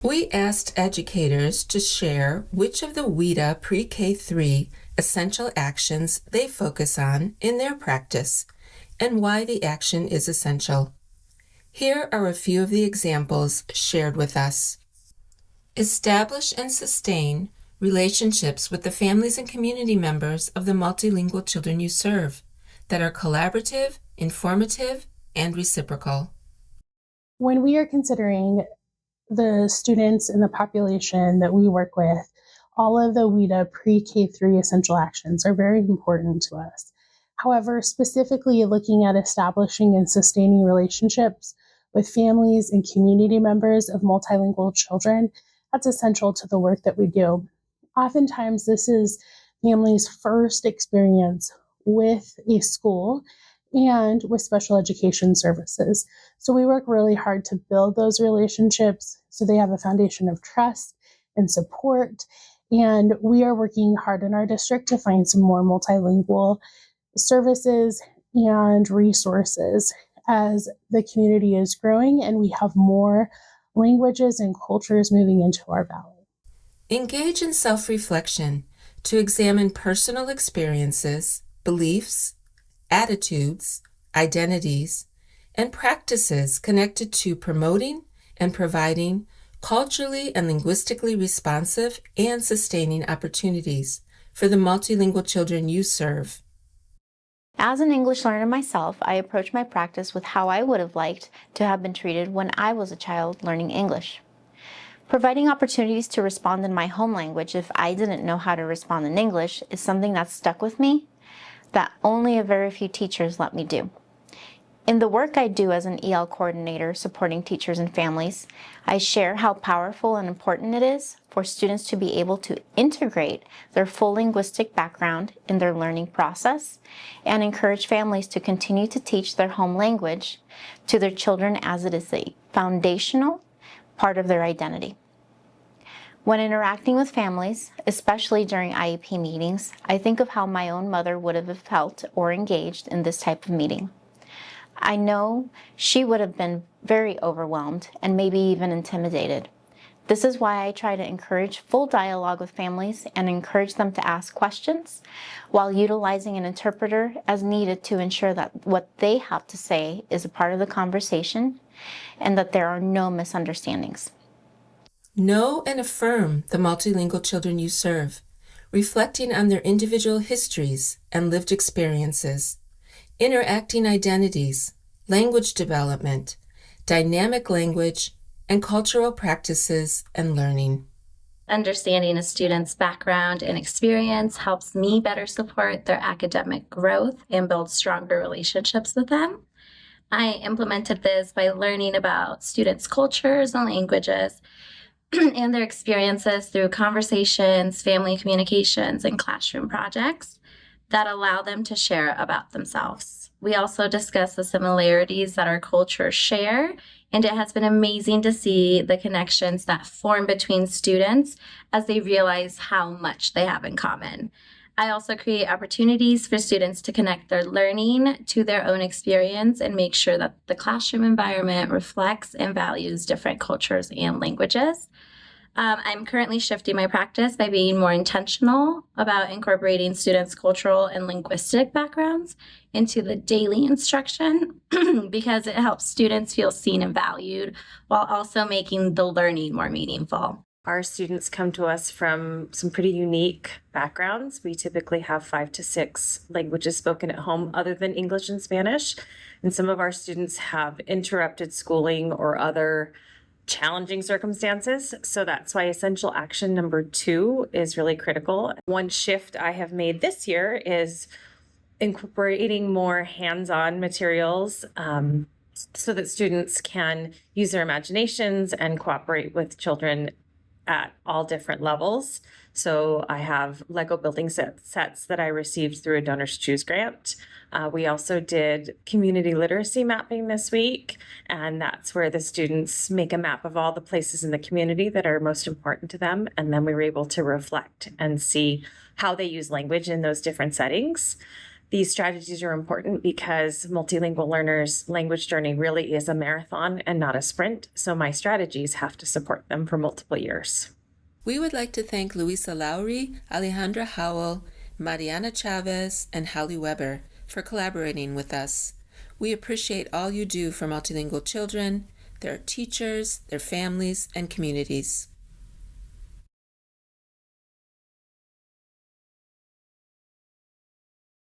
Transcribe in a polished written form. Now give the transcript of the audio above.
We asked educators to share which of the WIDA PreK-3 Essential Actions they focus on in their practice and why the action is essential. Here are a few of the examples shared with us. Establish and sustain relationships with the families and community members of the multilingual children you serve that are collaborative, informative, and reciprocal. When we are considering the students in the population that we work with, all of the WIDA PreK-3 Essential Actions are very important to us. However, specifically looking at establishing and sustaining relationships with families and community members of multilingual children, that's essential to the work that we do. Oftentimes, this is families' first experience with a school and with special education services. So we work really hard to build those relationships so they have a foundation of trust and support. And we are working hard in our district to find some more multilingual services and resources as the community is growing and we have more languages and cultures moving into our valley. Engage in self-reflection to examine personal experiences, beliefs, attitudes, identities, and practices connected to promoting and providing culturally and linguistically responsive and sustaining opportunities for the multilingual children you serve. As an English learner myself, I approach my practice with how I would have liked to have been treated when I was a child learning English. Providing opportunities to respond in my home language if I didn't know how to respond in English is something that stuck with me that only a very few teachers let me do. In the work I do as an EL coordinator supporting teachers and families, I share how powerful and important it is for students to be able to integrate their full linguistic background in their learning process and encourage families to continue to teach their home language to their children as it is a foundational part of their identity. When interacting with families, especially during IEP meetings, I think of how my own mother would have felt or engaged in this type of meeting. I know she would have been very overwhelmed and maybe even intimidated. This is why I try to encourage full dialogue with families and encourage them to ask questions while utilizing an interpreter as needed to ensure that what they have to say is a part of the conversation and that there are no misunderstandings. Know and affirm the multilingual children you serve, reflecting on their individual histories and lived experiences, interacting identities, language development, dynamic language, and cultural practices and learning. Understanding a student's background and experience helps me better support their academic growth and build stronger relationships with them. I implemented this by learning about students' cultures and languages and their experiences through conversations, family communications, and classroom projects that allow them to share about themselves. We also discuss the similarities that our cultures share, and it has been amazing to see the connections that form between students as they realize how much they have in common. I also create opportunities for students to connect their learning to their own experience and make sure that the classroom environment reflects and values different cultures and languages. I'm currently shifting my practice by being more intentional about incorporating students' cultural and linguistic backgrounds into the daily instruction because it helps students feel seen and valued while also making the learning more meaningful. Our students come to us from some pretty unique backgrounds. We typically have 5 to 6 languages spoken at home other than English and Spanish. And some of our students have interrupted schooling or other challenging circumstances. So that's why essential action number 2 is really critical. One shift I have made this year is incorporating more hands-on materials so that students can use their imaginations and cooperate with children at all different levels. So I have Lego building sets that I received through a Donors Choose grant. We also did community literacy mapping this week, and that's where the students make a map of all the places in the community that are most important to them, and then we were able to reflect and see how they use language in those different settings. These strategies are important because multilingual learners' language journey really is a marathon and not a sprint, so my strategies have to support them for multiple years. We would like to thank Luisa Lowry, Alejandra Howell, Mariana Chavez, and Hallie Weber for collaborating with us. We appreciate all you do for multilingual children, their teachers, their families, and communities.